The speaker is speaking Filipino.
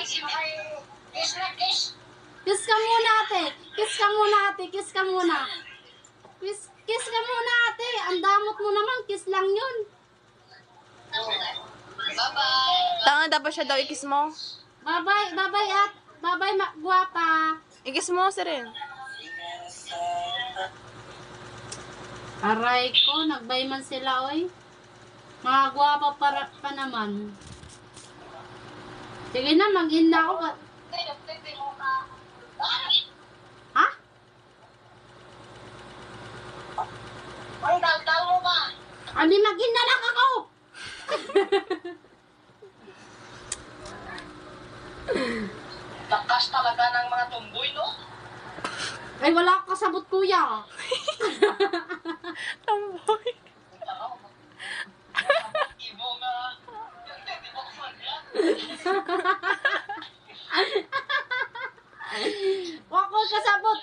Kiss ka muna, ate. Kiss ka muna, ate. Kiss ka muna. Kiss ka muna, ate. Ang damot mo naman. Kiss lang yun. Bye-bye. Tangan dapat siya daw ikis mo. Bye-bye. Bye-bye, at. Bye-bye, guwapa. Ikis mo si rin. Aray ko, nagbay man sila, oy. Mga guwapa pa naman. Sige na, mag-in na ako. Ha? Ang dal-dal mo ba? Ani, mag-in na lang ako. Takas talaga ng mga tumboy, no? Ay, wala akong kasabot, kuya. Tamboy. Ibo nga. Hindi mo kumadya. Wala akong kasabot.